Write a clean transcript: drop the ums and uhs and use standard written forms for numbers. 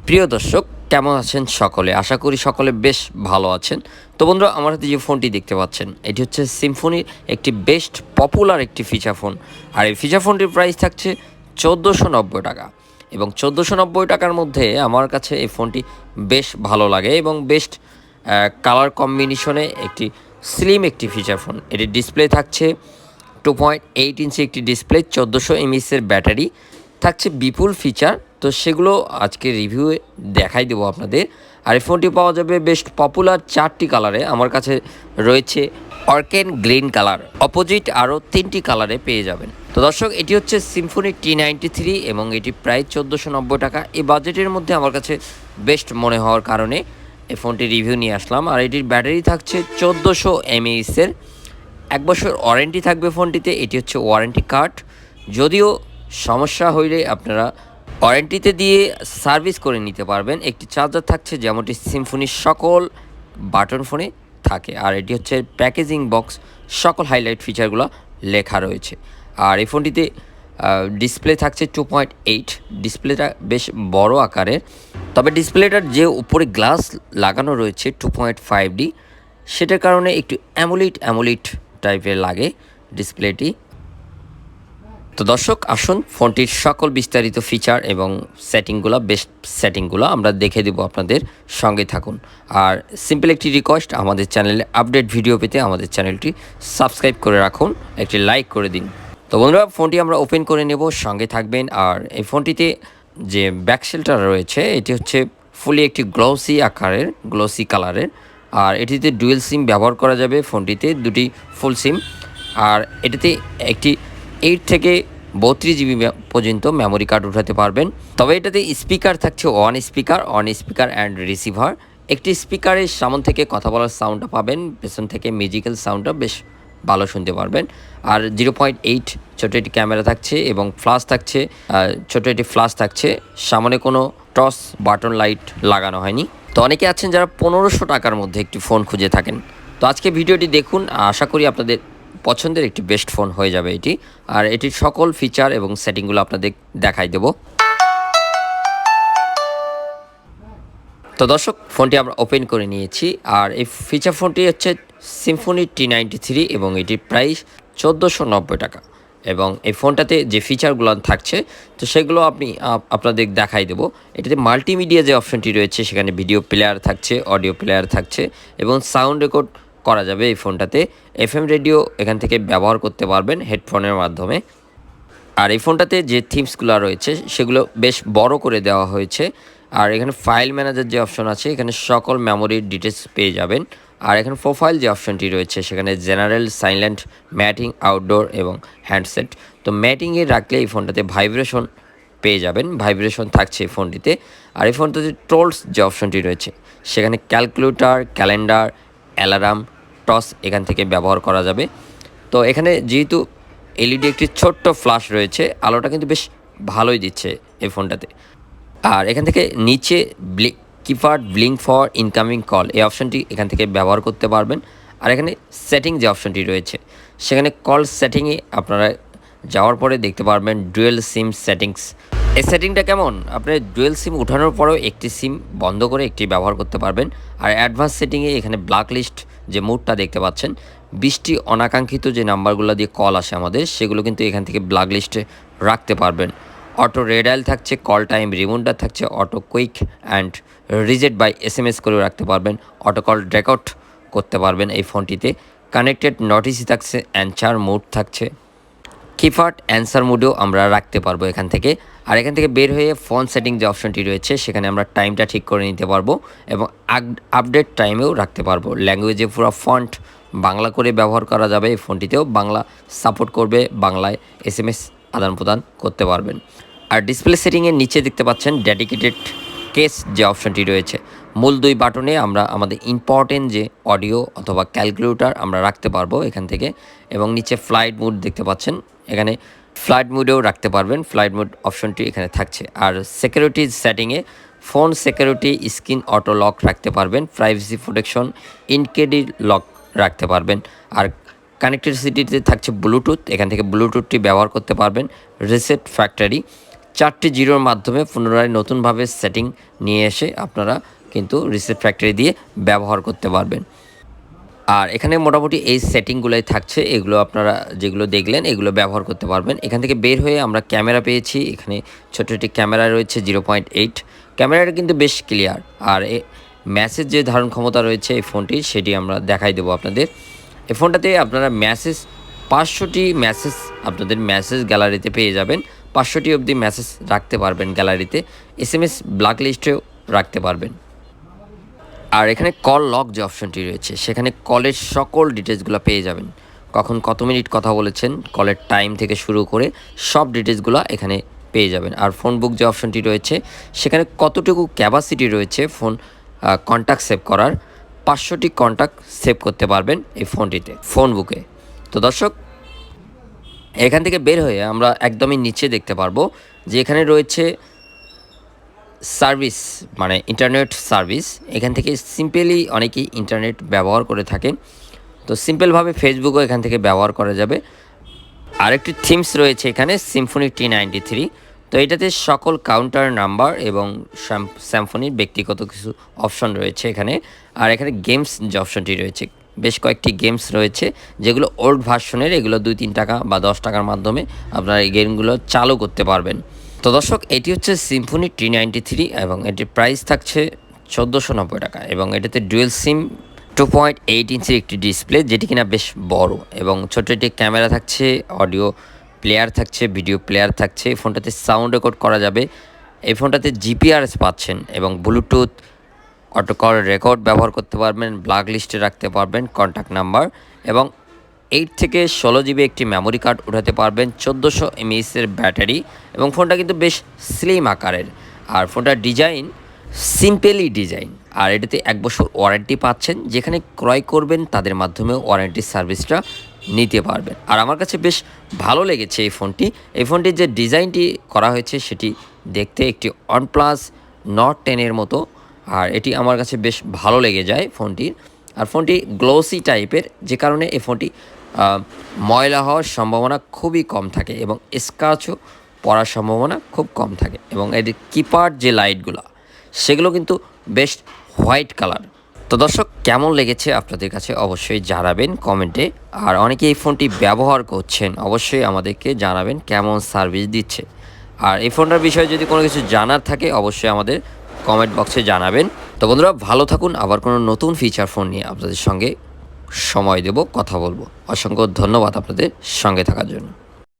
প্রিয় দর্শক, কেমন আছেন সকলে? আশা করি সকলে বেশ ভালো আছেন। তো বন্ধুরা, আমার হাতে যে ফোনটি দেখতে পাচ্ছেন, এটি হচ্ছে সিম্ফনির একটি বেস্ট পপুলার একটি ফিচার ফোন। আর এই ফিচার ফোনটির প্রাইস থাকছে ১৪৯০ টাকা। এবং ১৪৯০ টাকার মধ্যে আমার কাছে এই ফোনটি বেশ ভালো লাগে এবং বেস্ট কালার কম্বিনেশনে একটি স্লিম একটি ফিচার ফোন। এটির ডিসপ্লে থাকছে 2.8 ইঞ্চি একটি ডিসপ্লে, ১৪০০ এমএএইচের ব্যাটারি থাকছে, বিপুল ফিচার। তো সেগুলো আজকে রিভিউ দেখাই দেবো আপনাদের। আর এই ফোনটি পাওয়া যাবে বেস্ট পপুলার 4টি কালারে। আমার কাছে রয়েছে অর্কেন গ্রিন কালার, অপোজিট আরও 3টি কালারে পেয়ে যাবেন। তো দর্শক, এটি হচ্ছে সিম্ফনি T93 এবং এটি প্রায় ১৪৯০ টাকা। এই বাজেটের মধ্যে আমার কাছে বেস্ট মনে হওয়ার কারণে এই ফোনটি রিভিউ নিয়ে আসলাম। আর এটির ব্যাটারি থাকছে ১৪০০ এমএএইচের, 1 বছর ওয়ারেন্টি থাকবে ফোনটিতে। এটি হচ্ছে ওয়ারেন্টি কার্ড, যদিও সমস্যা হইলে আপনারা ওয়ারেন্টিতে দিয়ে সার্ভিস করে নিতে পারবেন। একটি চার্জার থাকছে, যেমনটি সিম্ফনির সকল বাটন ফোনে থাকে। আর এটি হচ্ছে প্যাকেজিং বক্স, সকল হাইলাইট ফিচারগুলো লেখা রয়েছে। আর এই ফোনটিতে ডিসপ্লে থাকছে 2.8, ডিসপ্লেটা বেশ বড় আকারের। তবে ডিসপ্লেটার যে উপরে গ্লাস লাগানো রয়েছে 2.5D, সেটার কারণে একটু অ্যামোলিড টাইপের লাগে ডিসপ্লেটি। তো দর্শক, আসুন ফোনটির সকল বিস্তারিত ফিচার এবং সেটিংগুলো, বেস্ট সেটিংগুলো আমরা দেখে দেবো, আপনাদের সঙ্গে থাকুন। আর সিম্পল একটি রিকোয়েস্ট, আমাদের চ্যানেলে আপডেট ভিডিও পেতে আমাদের চ্যানেলটি সাবস্ক্রাইব করে রাখুন, একটি লাইক করে দিন। তো বন্ধুরা, ফোনটি আমরা ওপেন করে নেব, সঙ্গে থাকবেন। আর এই ফোনটিতে যে ব্যাকসেলটা রয়েছে, এটি হচ্ছে ফুলি একটি গ্লসি কালারের। আর এটিতে ডুয়েল সিম ব্যবহার করা যাবে ফোনটিতে, দুটি ফুল সিম। আর এটিতে একটি 8 থেকে 32 জিবি পর্যন্ত মেমোরি কার্ড উঠাতে পারবেন। তবে এটাতে স্পিকার থাকছে অন স্পিকার অ্যান্ড রিসিভার। একটি স্পিকারের সামনে থেকে কথা বলার সাউন্ডটা পাবেন, পেছন থেকে মিউজিক্যাল সাউন্ডটা বেশ ভালো শুনতে পারবেন। আর 0.8 ছোটো একটি ক্যামেরা থাকছে এবং ফ্ল্যাশ থাকছে, ছোটো একটি ফ্ল্যাশ থাকছে। সামনে কোনো টস বাটন লাইট লাগানো হয়নি। তো অনেকে আছেন যারা ১৫০০ টাকার মধ্যে একটি ফোন খুঁজে থাকেন। তো আজকে ভিডিওটি দেখুন, আশা করি আপনাদের পছন্দের একটি বেস্ট ফোন হয়ে যাবে এটি। আর এটির সকল ফিচার এবং সেটিংগুলো আপনাদের দেখাই দেব। তো দর্শক, ফোনটি আমরা ওপেন করে নিয়েছি। আর এই ফিচার ফোনটি হচ্ছে সিম্ফনি T93 এবং এটির প্রাইস ১৪৯০ টাকা। এবং এই ফোনটাতে যে ফিচারগুলো থাকছে, তো সেগুলো আপনাদের দেখাই দেবো। এটাতে মাল্টিমিডিয়া যে অপশনটি রয়েছে, সেখানে ভিডিও প্লেয়ার থাকছে, অডিও প্লেয়ার থাকছে এবং সাউন্ড রেকর্ড করা যাবে এই ফোনটাতে। FM রেডিও এখান থেকে ব্যবহার করতে পারবেন হেডফোনের মাধ্যমে। আর এই ফোনটাতে যে থিমসগুলো রয়েছে, সেগুলো বেশ বড় করে দেওয়া হয়েছে। আর এখানে ফাইল ম্যানেজার যে অপশন আছে, এখানে সকল মেমোরির ডিটেলস পেয়ে যাবেন। আর এখানে প্রোফাইল যে অপশনটি রয়েছে, সেখানে জেনারেল, সাইলেন্ট, ম্যাটিং, আউটডোর এবং হ্যান্ডসেট। তো ম্যাটিংয়ে রাখলে এই ফোনটাতে ভাইব্রেশন পেয়ে যাবেন, ভাইব্রেশন থাকছে এই ফোনটিতে। আর এই ফোনটাতে টোলস যে অপশনটি রয়েছে, সেখানে ক্যালকুলেটর, ক্যালেন্ডার, অ্যালার্ম, টস এখান থেকে ব্যবহার করা যাবে। তো এখানে যেহেতু এলইডি একটি ছোট্ট ফ্ল্যাশ রয়েছে, আলোটা কিন্তু বেশ ভালোই দিচ্ছে এই ফোনটাতে। আর এখান থেকে নিচে keypad blink for incoming call, এই অপশানটি এখান থেকে ব্যবহার করতে পারবেন। আর এখানে সেটিং যে অপশানটি রয়েছে, সেখানে কল সেটিংয়ে আপনারা যাওয়ার পরে দেখতে পারবেন ডুয়েল সিম সেটিংস। এই সেটিংটা কেমন, আপনি ডুয়েল সিম উঠানোর পরেও একটি সিম বন্ধ করে একটি ব্যবহার করতে পারবেন। আর অ্যাডভান্স সেটিংয়ে এখানে ব্ল্যাক লিস্ট যে মুডটা দেখতে পাচ্ছেন, 20টি অনাকাঙ্ক্ষিত যে নাম্বারগুলো দিয়ে কল আসে আমাদের, সেগুলো কিন্তু এখান থেকে ব্ল্যাক লিস্টে রাখতে পারবেন। অটো রেডাইল থাকছে, কল টাইম রিমাইন্ডার থাকছে, auto quick and reject by SMS করেও রাখতে পারবেন। অটো কল রেকর্ড করতে পারবেন এই ফোনটিতে। কানেক্টেড নোটিসই থাকছে, অ্যানসার মোড থাকছে, কিপ্যাড অ্যান্সার মোডেও আমরা রাখতে পারবো এখান থেকে। আর এখান থেকে বের হয়ে ফোন সেটিং যে অপশনটি রয়েছে, সেখানে আমরা টাইমটা ঠিক করে নিতে পারবো এবং আপডেট টাইমেও রাখতে পারবো। ল্যাঙ্গুয়েজে পুরো ফন্ট বাংলা করে ব্যবহার করা যাবে এই ফোনটিতেও, বাংলা সাপোর্ট করবে, বাংলায় SMS আদান প্রদান করতে পারবেন। আর ডিসপ্লে সেটিংয়ের নিচে দেখতে পাচ্ছেন ডেডিকেটেড কেস যে অপশনটি রয়েছে, মূল 2 বাটনে আমরা আমাদের ইম্পর্টেন্ট যে অডিও অথবা ক্যালকুলেটর আমরা রাখতে পারবো এখান থেকে। এবং নিচে ফ্লাইট মোড দেখতে পাচ্ছেন, এখানে ফ্লাইট মোডেও রাখতে পারবেন, ফ্লাইট মোড অপশনটি এখানে থাকছে। আর সিকিউরিটি সেটিংয়ে phone security, screen auto lock রাখতে পারবেন, প্রাইভেসি প্রোটেকশন, ইনকেডি লক রাখতে পারবেন। আর কানেক্টিভিটিতে থাকছে ব্লুটুথ, এখান থেকে ব্লুটুথটি ব্যবহার করতে পারবেন। রিসেট ফ্যাক্টরি 4টি জিরোর মাধ্যমে পুনরায় নতুনভাবে সেটিং নিয়ে এসে আপনারা কিন্তু রিসেট ফ্যাক্টরি দিয়ে ব্যবহার করতে পারবেন। আর এখানে মোটামুটি এই সেটিংগুলোই থাকছে, এগুলো আপনারা যেগুলো দেখলেন এগুলো ব্যবহার করতে পারবেন। এখান থেকে বের হয়ে আমরা ক্যামেরা পেয়েছি, এখানে ছোট একটি ক্যামেরা রয়েছে 0.8, ক্যামেরাটা কিন্তু বেশ ক্লিয়ার। আর মেসেজ যে ধারণ ক্ষমতা রয়েছে এই ফোনটির সেটি আমরা দেখাই দেবো আপনাদের। এই ফোনটাতে আপনারা 500টি মেসেজ আপনাদের মেসেজ গ্যালারিতে পেয়ে যাবেন, 500টি অবধি মেসেজ রাখতে পারবেন গ্যালারিতে, SMS ব্ল্যাক লিস্টেও রাখতে পারবেন। আর এখানে কল লক যে অপশনটি রয়েছে সেখানে কলের সকল ডিটেলসগুলো পেয়ে যাবেন, কখন কত মিনিট কথা বলেছেন, কলের টাইম থেকে শুরু করে সব ডিটেলসগুলো এখানে পেয়ে যাবেন। আর ফোন বুক যে অপশনটি রয়েছে সেখানে কতটুকু ক্যাপাসিটি রয়েছে ফোন কন্ট্যাক্ট সেভ করার, 500টি কন্ট্যাক্ট সেভ করতে পারবেন এই ফোনটিতে, ফোন বুকে। তো দর্শক, এখান থেকে বের হয়ে আমরা একদমই নিচে দেখতে পারবো যে এখানে রয়েছে সার্ভিস, মানে ইন্টারনেট সার্ভিস। এখান থেকে সিম্পলি অনেকেই ইন্টারনেট ব্যবহার করে থাকেন, তো সিম্পলভাবে ফেসবুকও এখান থেকে ব্যবহার করা যাবে। আরেকটি থিমস রয়েছে এখানে সিম্ফনি T93, তো এটাতে সকল কাউন্টার নাম্বার এবং স্যামফোনির ব্যক্তিগত কিছু অপশন রয়েছে এখানে। আর এখানে গেমস যে অপশনটি রয়েছে, বেশ কয়েকটি গেমস রয়েছে যেগুলো ওল্ড ভার্সনের, এগুলো 2-3 টাকা বা 10 টাকার মাধ্যমে আপনারা এই গেমগুলো চালু করতে পারবেন। তো দর্শক, এটি হচ্ছে সিম্ফনি T93 এবং এটির প্রাইস থাকছে 1490 টাকা এবং এটাতে ডুয়েল সিম 2.8 ইঞ্চির একটি ডিসপ্লে, যেটি কিনা বেশ বড়, এবং ছোট একটি ক্যামেরা থাকছে, অডিও প্লেয়ার থাকছে, ভিডিও প্লেয়ার থাকছে। এই ফোনটাতে সাউন্ড রেকর্ড করা যাবে, এই ফোনটাতে জিপিআরএস পাচ্ছেন এবং ব্লুটুথ অটো কল রেকর্ড ব্যবহার করতে পারবেন, ব্ল্যাক লিস্টে রাখতে পারবেন কন্ট্যাক্ট নাম্বার, এবং 8 থেকে 16 জিবি একটি মেমোরি কার্ড উঠাতে পারবেন, 1400 mAh ব্যাটারি, এবং ফোনটা কিন্তু বেশ স্লিম আকারের। আর ফোনটার ডিজাইন সিম্পলি ডিজাইন, আর এটাতে 1 বছর ওয়ারেন্টি পাচ্ছেন, যেখানে ক্রয় করবেন তাদের মাধ্যমে ওয়ারেন্টি সার্ভিসটা নিতে পারবেন। আর আমার কাছে বেশ ভালো লেগেছে এই ফোনটির যে ডিজাইনটি করা হয়েছে সেটি দেখতে একটি OnePlus Nord 10 মতো, আর এটি আমার কাছে বেশ ভালো লেগে যায় ফোনটির। আর ফোনটি গ্লোসি টাইপের, যে কারণে এই ফোনটি ময়লা হওয়ার সম্ভাবনা খুবই কম থাকে এবং স্ক্র্যাচও পড়ার সম্ভাবনা খুব কম থাকে, এবং এর কিপ্যাড যে লাইটগুলো সেগুলো কিন্তু বেশ হোয়াইট কালার। তো দর্শক, কেমন লেগেছে আপনাদের কাছে অবশ্যই জানাবেন কমেন্টে। আর অনেকে এই ফোনটি ব্যবহার করছেন, অবশ্যই আমাদেরকে জানাবেন কেমন সার্ভিস দিচ্ছে। আর এই ফোনটার বিষয়ে যদি কোনো কিছু জানার থাকে অবশ্যই আমাদের কমেন্ট বক্সে জানাবেন। তো বন্ধুরা, ভালো থাকুন, আবার কোনো নতুন ফিচার ফোন নিয়ে আপনাদের সঙ্গে সময় দেব, কথা বলবো। অসংখ্য ধন্যবাদ আপনাদের সঙ্গে থাকার জন্য।